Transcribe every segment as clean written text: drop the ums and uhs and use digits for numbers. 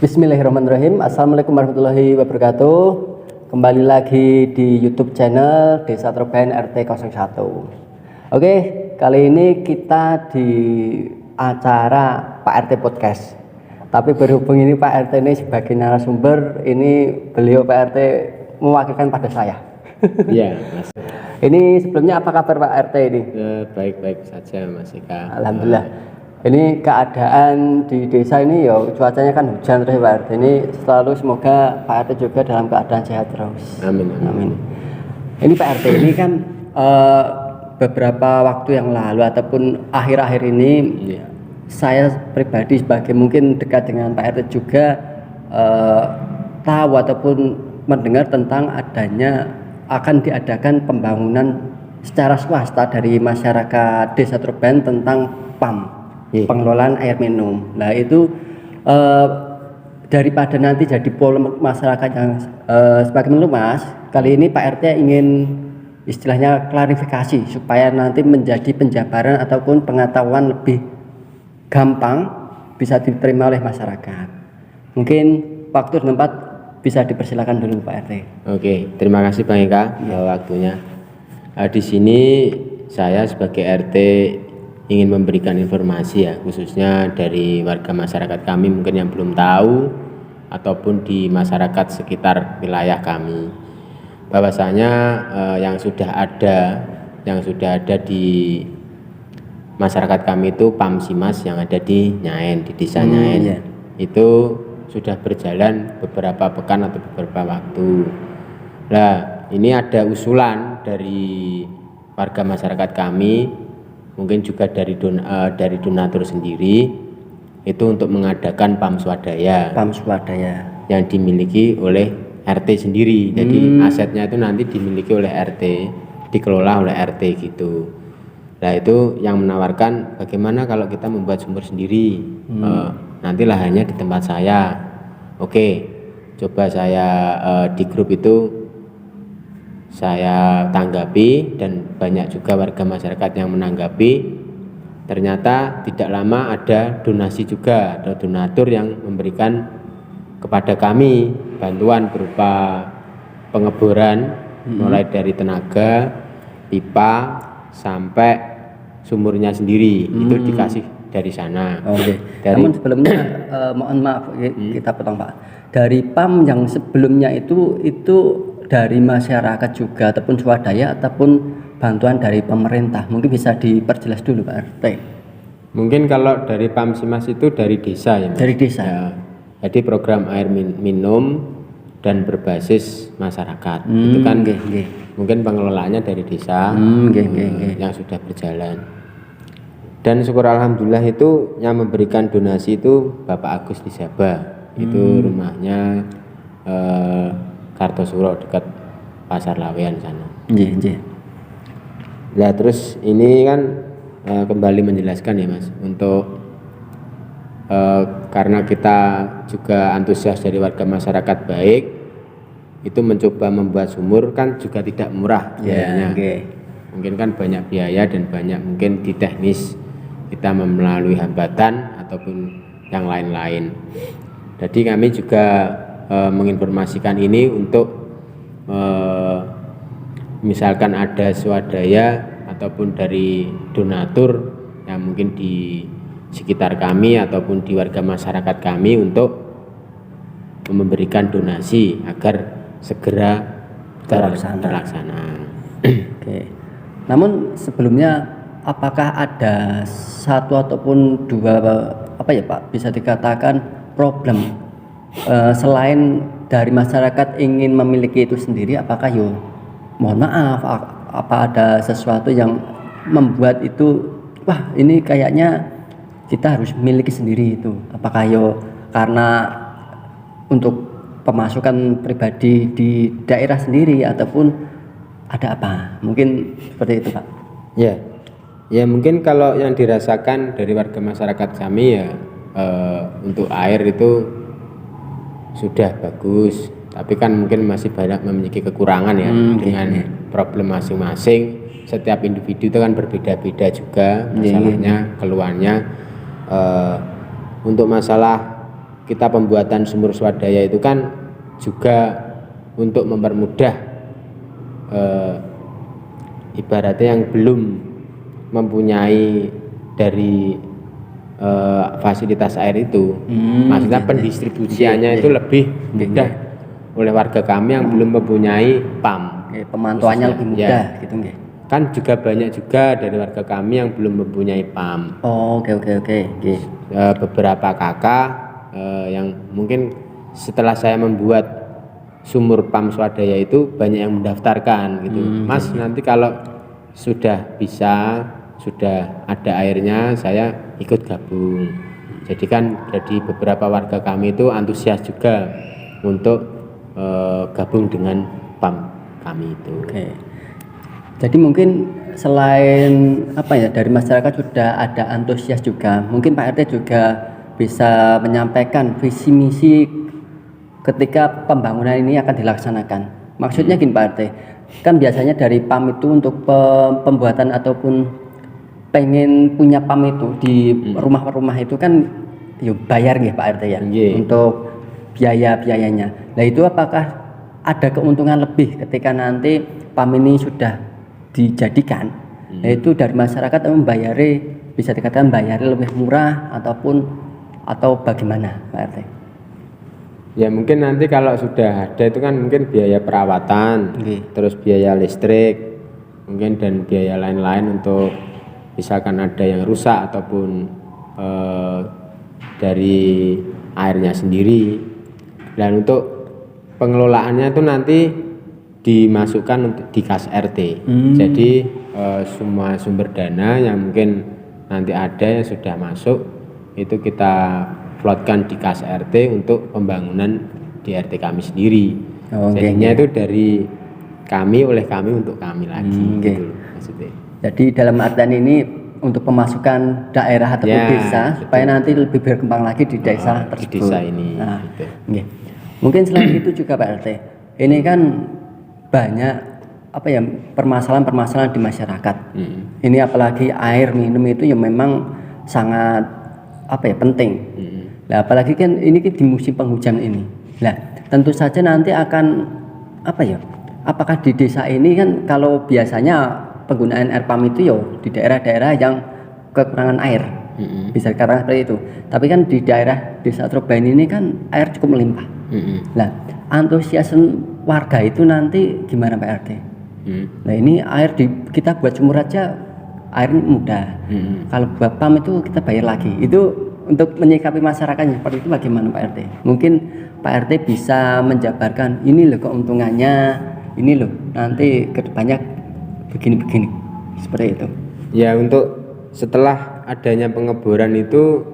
Bismillahirrahmanirrahim. Assalamualaikum warahmatullahi wabarakatuh. Kembali lagi di YouTube channel Desa Trobayan RT 01. Oke, kali ini kita di acara Pak RT Podcast. Tapi berhubung ini Pak RT ini sebagai narasumber, ini beliau Pak RT mewakilkan pada saya. Iya, Mas. Ini sebelumnya apa kabar Pak RT ini? Baik-baik saja, Mas Ika. Alhamdulillah. Ini keadaan di desa ini ya cuacanya kan hujan terus Pak RT. Ini selalu semoga Pak RT juga dalam keadaan sehat terus. Amin. Amin. Ini Pak RT ini kan beberapa waktu yang lalu ataupun akhir-akhir ini saya pribadi sebagai mungkin dekat dengan Pak RT juga tahu ataupun mendengar tentang adanya akan diadakan pembangunan secara swasta dari masyarakat Desa Trobayan tentang PAM. Pengelolaan air minum. Nah itu daripada nanti jadi polemik masyarakat yang semakin meluas, kali ini Pak RT ingin istilahnya klarifikasi supaya nanti menjadi penjabaran ataupun pengetahuan lebih gampang bisa diterima oleh masyarakat. Mungkin waktu dan tempat bisa dipersilakan dulu Pak RT. Oke, terima kasih Bang Eka waktunya. Di sini saya sebagai RT ingin memberikan informasi ya, khususnya dari warga masyarakat kami mungkin yang belum tahu ataupun di masyarakat sekitar wilayah kami, bahwasanya yang sudah ada di masyarakat kami itu PAM Simas yang ada di Nyaen, di desa Nyaen. Itu sudah berjalan beberapa pekan atau beberapa waktu. Nah, ini ada usulan dari warga masyarakat kami, mungkin juga dari donatur sendiri, itu untuk mengadakan PAM swadaya yang dimiliki oleh RT sendiri. Jadi asetnya itu nanti dimiliki oleh RT, dikelola oleh RT gitu. Nah itu yang menawarkan bagaimana kalau kita membuat sumur sendiri, nanti lahannya di tempat saya. Oke, coba saya di grup itu saya tanggapi dan banyak juga warga masyarakat yang menanggapi. Ternyata tidak lama ada donasi juga, ada donatur yang memberikan kepada kami bantuan berupa pengeboran, mulai dari tenaga, pipa sampai sumurnya sendiri, itu dikasih dari sana. Namun sebelumnya mohon maaf kita potong Pak. Dari PAM yang sebelumnya itu dari masyarakat juga ataupun swadaya ataupun bantuan dari pemerintah, mungkin bisa diperjelas dulu Pak RT. Mungkin kalau dari PAM Simas itu dari desa ya Mas? Dari desa ya, jadi program air minum dan berbasis masyarakat itu kan mungkin pengelolaannya dari desa yang sudah berjalan. Dan syukur alhamdulillah itu yang memberikan donasi itu Bapak Agus Disaba. Itu rumahnya Kartosuro dekat Pasar Lawean sana. Nah terus ini kan kembali menjelaskan ya Mas, untuk karena kita juga antusias dari warga masyarakat baik, itu mencoba membuat sumur kan juga tidak murah biayanya. Mungkin kan banyak biaya dan banyak mungkin di teknis kita melalui hambatan ataupun yang lain-lain. Jadi kami juga menginformasikan ini untuk misalkan ada swadaya ataupun dari donatur yang mungkin di sekitar kami ataupun di warga masyarakat kami untuk memberikan donasi agar segera terlaksana. Namun sebelumnya apakah ada satu ataupun dua Pak bisa dikatakan problem selain dari masyarakat ingin memiliki itu sendiri, apakah mohon maaf apa ada sesuatu yang membuat itu ini kayaknya kita harus miliki sendiri itu, apakah karena untuk pemasukan pribadi di daerah sendiri ataupun ada apa, mungkin seperti itu Pak? Ya mungkin kalau yang dirasakan dari warga masyarakat kami ya untuk air itu sudah bagus, tapi kan mungkin masih banyak memiliki kekurangan ya dengan problem masing-masing. Setiap individu itu kan berbeda-beda juga masalahnya, keluhannya. Untuk masalah kita pembuatan sumur swadaya itu kan juga untuk mempermudah ibaratnya yang belum mempunyai dari fasilitas air itu, maksudnya pendistribusiannya itu lebih mudah oleh warga kami yang belum mempunyai PAM. Pemantauannya lebih mudah gitu nggih. Kan juga banyak juga dari warga kami yang belum mempunyai PAM. Oh, oke. Nggih. Beberapa kakak yang mungkin setelah saya membuat sumur PAM swadaya itu banyak yang mendaftarkan gitu. Mas, nanti kalau sudah bisa, sudah ada airnya, saya ikut gabung. Jadi kan jadi beberapa warga kami itu antusias juga untuk gabung dengan PAM kami itu. Oke. Jadi mungkin selain dari masyarakat sudah ada antusias juga, mungkin Pak RT juga bisa menyampaikan visi misi ketika pembangunan ini akan dilaksanakan. Maksudnya gini Pak RT, kan biasanya dari PAM itu untuk pembuatan ataupun pengen punya PAM itu di rumah-rumah itu kan bayar nggih Pak RT ya, untuk biayanya. Nah itu apakah ada keuntungan lebih ketika nanti PAM ini sudah dijadikan, yaitu dari masyarakat membayari, bisa dikatakan bayari lebih murah atau bagaimana Pak RT? Ya mungkin nanti kalau sudah ada itu kan mungkin biaya perawatan, terus biaya listrik, mungkin dan biaya lain-lain untuk misalkan ada yang rusak ataupun dari airnya sendiri. Dan untuk pengelolaannya itu nanti dimasukkan untuk di kas RT. Jadi semua sumber dana yang mungkin nanti ada yang sudah masuk itu kita plotkan di kas RT untuk pembangunan di RT kami sendiri. Jadinya itu dari kami oleh kami untuk kami lagi gitu maksudnya. Jadi dalam artian ini untuk pemasukan daerah ataupun desa supaya nanti lebih berkembang lagi di desa tersebut. Di desa ini. Gitu. Mungkin selain itu juga Pak RT, ini kan banyak permasalahan-permasalahan di masyarakat. Ini apalagi air minum itu yang memang sangat penting. Nah, apalagi kan ini di musim penghujan ini. Nah, tentu saja nanti akan apakah di desa ini kan kalau biasanya penggunaan air PAM itu di daerah-daerah yang kekurangan air. Bisa dikatakan seperti itu. Tapi kan di daerah desa Trobain ini kan air cukup melimpah. Nah, antusiasme warga itu nanti gimana Pak RT? Nah, ini air kita buat sumur aja air mudah. Kalau buat PAM itu kita bayar lagi. Itu untuk menyikapi masyarakatnya seperti itu bagaimana Pak RT? Mungkin Pak RT bisa menjabarkan ini loh keuntungannya, ini loh nanti kedepannya begini seperti itu. Ya untuk setelah adanya pengeboran itu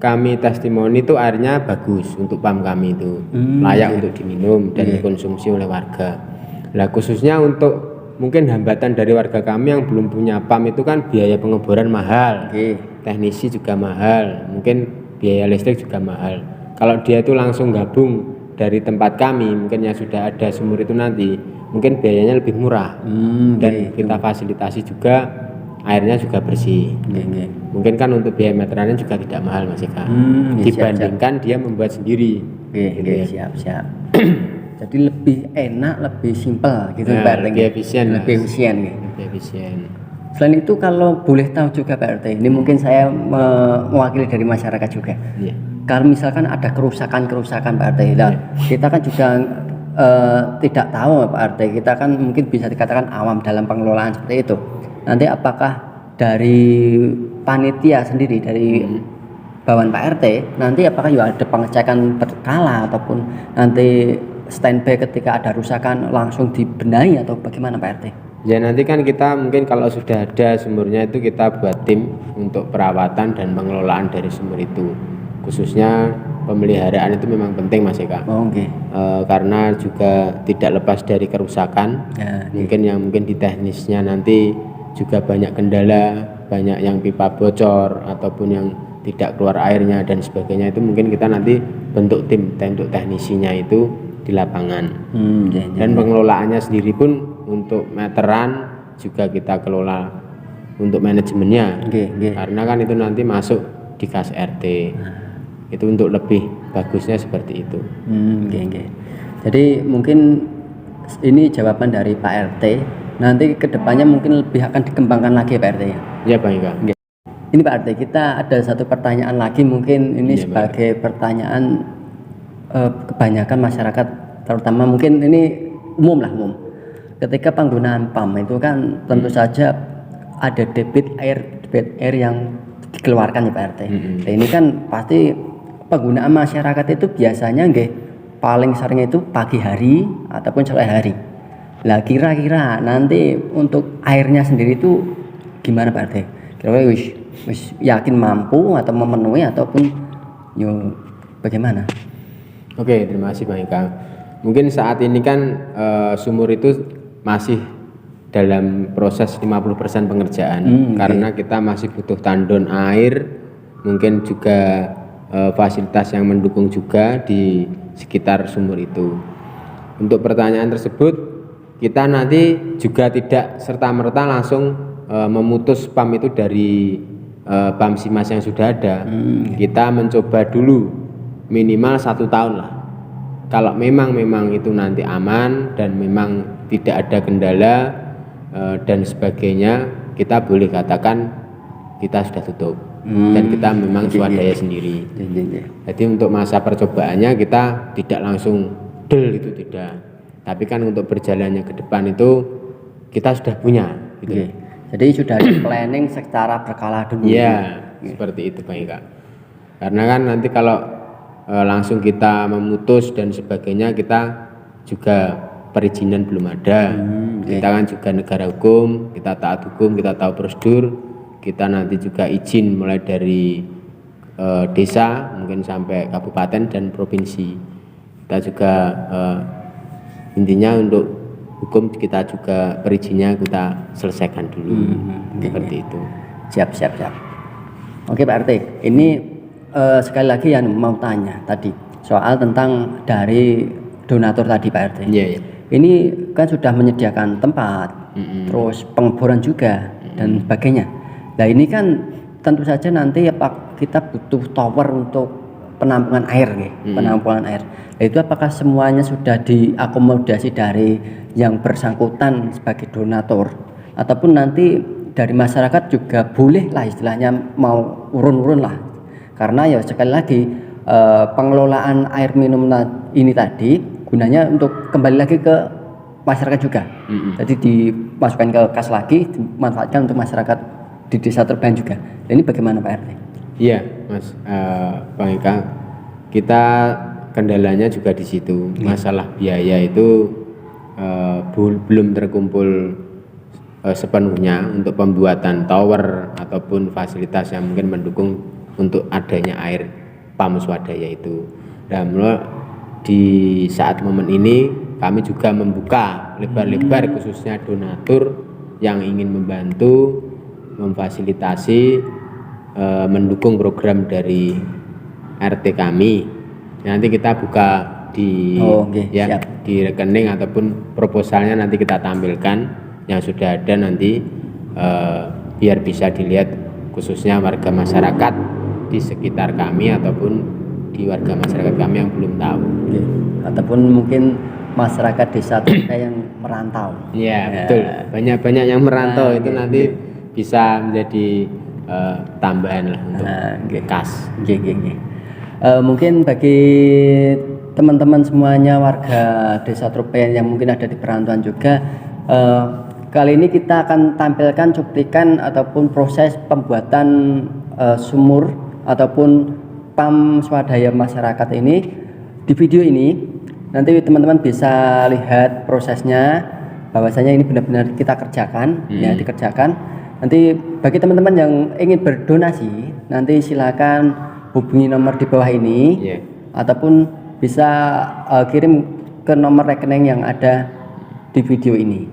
kami testimoni itu airnya bagus untuk PAM kami itu layak untuk diminum dan dikonsumsi oleh warga. Nah khususnya untuk mungkin hambatan dari warga kami yang belum punya PAM itu kan biaya pengeboran mahal, teknisi juga mahal, mungkin biaya listrik juga mahal. Kalau dia itu langsung gabung dari tempat kami, mungkin yang sudah ada sumur itu nanti, mungkin biayanya lebih murah dan kita fasilitasi juga airnya juga bersih. Mungkin kan untuk biaya meterannya juga tidak mahal Mas Eka, dibandingkan dia membuat sendiri. Siap. Jadi lebih enak, lebih simpel gitu Pak RT. Lebih efisien. Lebih efisien. Selain itu kalau boleh tahu juga Pak RT, ini mungkin saya mewakili dari masyarakat juga. Kalau misalkan ada kerusakan Pak RT, kita kan juga tidak tahu Pak RT, kita kan mungkin bisa dikatakan awam dalam pengelolaan seperti itu. Nanti apakah dari panitia sendiri, dari bawahan Pak RT, nanti apakah ada pengecekan berkala ataupun nanti standby ketika ada rusakan langsung dibenahi atau bagaimana Pak RT? Ya nanti kan kita mungkin kalau sudah ada sumurnya itu kita buat tim untuk perawatan dan pengelolaan dari sumur itu. Khususnya pemeliharaan itu memang penting Mas Eka. Karena juga tidak lepas dari kerusakan. Mungkin di teknisnya nanti juga banyak kendala, banyak yang pipa bocor ataupun yang tidak keluar airnya dan sebagainya, itu mungkin kita nanti bentuk tim untuk teknisinya itu di lapangan. Dan pengelolaannya sendiri pun untuk meteran juga kita kelola untuk manajemennya. Karena kan itu nanti masuk di kas RT. Itu untuk lebih bagusnya seperti itu. Oke, oke. Jadi mungkin ini jawaban dari Pak RT. Nanti kedepannya mungkin lebih akan dikembangkan lagi Pak RT ya. Ya Bang Ika. Oke. Ini Pak RT, kita ada satu pertanyaan lagi, mungkin ini Iya, sebagai pertanyaan kebanyakan masyarakat, terutama mungkin ini umum. Ketika penggunaan PAM itu kan tentu saja ada debit air yang dikeluarkan ya Pak RT. Nah, ini kan pasti penggunaan masyarakat itu biasanya paling sering itu pagi hari ataupun sore hari. Lah kira-kira nanti untuk airnya sendiri itu gimana Pak RT? Kira-kira wis yakin mampu atau memenuhi ataupun bagaimana? Oke, terima kasih Bang Ika. Mungkin saat ini kan sumur itu masih dalam proses 50% pengerjaan karena kita masih butuh tandon air, mungkin juga fasilitas yang mendukung juga di sekitar sumur itu. Untuk pertanyaan tersebut, kita nanti juga tidak serta-merta langsung memutus PAM itu dari PAM SIMAS yang sudah ada. Kita mencoba dulu minimal 1 tahun lah. Kalau memang itu nanti aman dan memang tidak ada kendala dan sebagainya, kita boleh katakan kita sudah tutup dan kita memang swadaya sendiri. Jadi untuk masa percobaannya kita tidak langsung del itu tidak. Tapi kan untuk berjalannya ke depan itu kita sudah punya. Gitu. Jadi sudah di planning secara berkala dulu. Iya, seperti itu Bang Ika. Karena kan nanti kalau langsung kita memutus dan sebagainya, kita juga perizinan belum ada. Kita kan juga negara hukum, kita taat hukum, kita tahu prosedur. Kita nanti juga izin mulai dari desa mungkin sampai kabupaten dan provinsi. Kita juga intinya untuk hukum kita juga perizinnya kita selesaikan dulu. Seperti itu. Siap. Oke Pak RT, ini sekali lagi yang mau tanya tadi soal tentang dari donatur tadi Pak RT. Iya. Ini kan sudah menyediakan tempat, terus pengeboran juga dan sebagainya. Nah ini kan tentu saja nanti kita butuh tower untuk penampungan air, penampungan air. Nah, itu apakah semuanya sudah diakomodasi dari yang bersangkutan sebagai donatur, ataupun nanti dari masyarakat juga boleh lah istilahnya mau urun-urun lah? Karena ya sekali lagi pengelolaan air minum ini tadi gunanya untuk kembali lagi ke masyarakat juga. Jadi dimasukkan ke kas lagi, dimanfaatkan untuk masyarakat di desa Terbayan juga. Ini bagaimana Pak RT? Iya Mas Bang Ika, kita kendalanya juga di situ. Masalah biaya itu belum terkumpul sepenuhnya untuk pembuatan tower ataupun fasilitas yang mungkin mendukung untuk adanya air PAM swadaya itu. Dan di saat momen ini kami juga membuka lebar-lebar khususnya donatur yang ingin membantu memfasilitasi mendukung program dari RT kami. Nanti kita buka di di rekening ataupun proposalnya nanti kita tampilkan yang sudah ada nanti biar bisa dilihat khususnya warga masyarakat di sekitar kami ataupun di warga masyarakat kami yang belum tahu. Ataupun mungkin masyarakat desa yang merantau. Iya, betul. Banyak yang merantau itu nanti bisa menjadi tambahan lah untuk kas. Mungkin bagi teman-teman semuanya warga desa Terbayan yang mungkin ada di perantauan juga, kali ini kita akan tampilkan cuplikan ataupun proses pembuatan sumur ataupun PAM swadaya masyarakat ini di video ini. Nanti teman-teman bisa lihat prosesnya, bahwasanya ini benar-benar kita kerjakan, dikerjakan. Nanti bagi teman-teman yang ingin berdonasi, nanti silakan hubungi nomor di bawah ini, ataupun bisa kirim ke nomor rekening yang ada di video ini.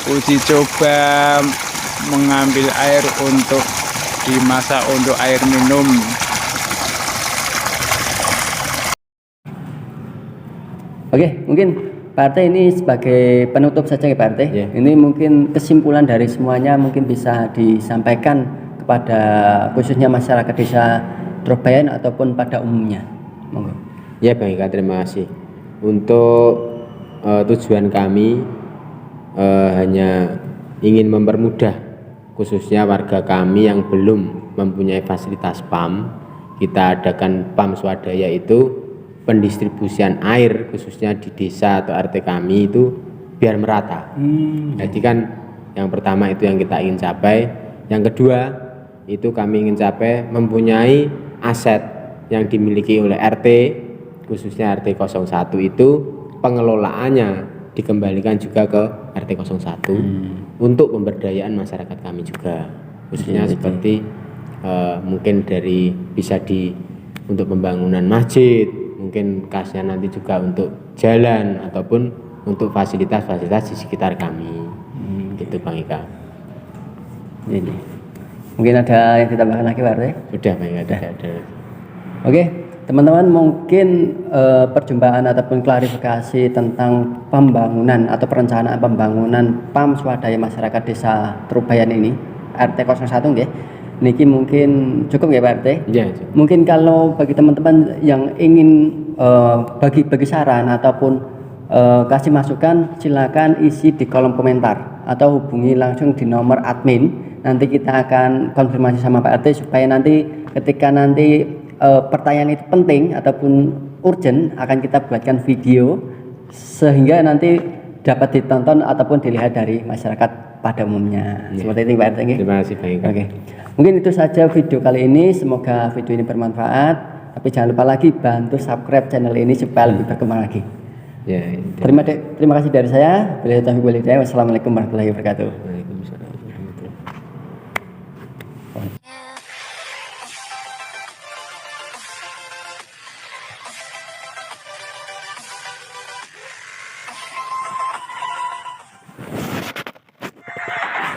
uji coba mengambil air untuk dimasak untuk air minum. Oke, mungkin Pak RT ini sebagai penutup saja ya Pak RT. Ya. Ini mungkin kesimpulan dari semuanya mungkin bisa disampaikan kepada khususnya masyarakat desa Trobayan ataupun pada umumnya. Monggo. Ya Bang Ika, terima kasih. Untuk tujuan kami hanya ingin mempermudah khususnya warga kami yang belum mempunyai fasilitas PAM. Kita adakan PAM swadaya, itu pendistribusian air khususnya di desa atau RT kami itu biar merata. Jadi kan yang pertama itu yang kita ingin capai. Yang kedua itu kami ingin capai mempunyai aset yang dimiliki oleh RT khususnya RT 01 itu pengelolaannya dikembalikan juga ke RT 01 untuk pemberdayaan masyarakat kami juga, khususnya seperti mungkin dari bisa untuk pembangunan masjid, mungkin kasnya nanti juga untuk jalan ataupun untuk fasilitas-fasilitas di sekitar kami. Gitu Bang Ika. Ini. Mungkin ada yang ditambahkan lagi Pak RT? Sudah Bang Ika, ada. Oke, teman-teman, mungkin perjumpaan ataupun klarifikasi tentang pembangunan atau perencanaan pembangunan PAM swadaya masyarakat desa Trobayan ini RT 01 nggih. Niki mungkin cukup ya Pak RT? Ya, Mungkin kalau bagi teman-teman yang ingin bagi saran ataupun kasih masukan, silakan isi di kolom komentar atau hubungi langsung di nomor admin. Nanti kita akan konfirmasi sama Pak RT supaya nanti ketika nanti pertanyaan itu penting ataupun urgent akan kita buatkan video sehingga nanti dapat ditonton ataupun dilihat dari masyarakat pada umumnya. Seperti itu Pak RT. terima kasih Bang Ika. Oke. Mungkin itu saja video kali ini. Semoga video ini bermanfaat. Tapi jangan lupa lagi bantu subscribe channel ini supaya lebih berkembang lagi. Ya, Terima kasih dari saya. Wassalamualaikum warahmatullahi wabarakatuh. Waalaikumsalam warahmatullahi wabarakatuh.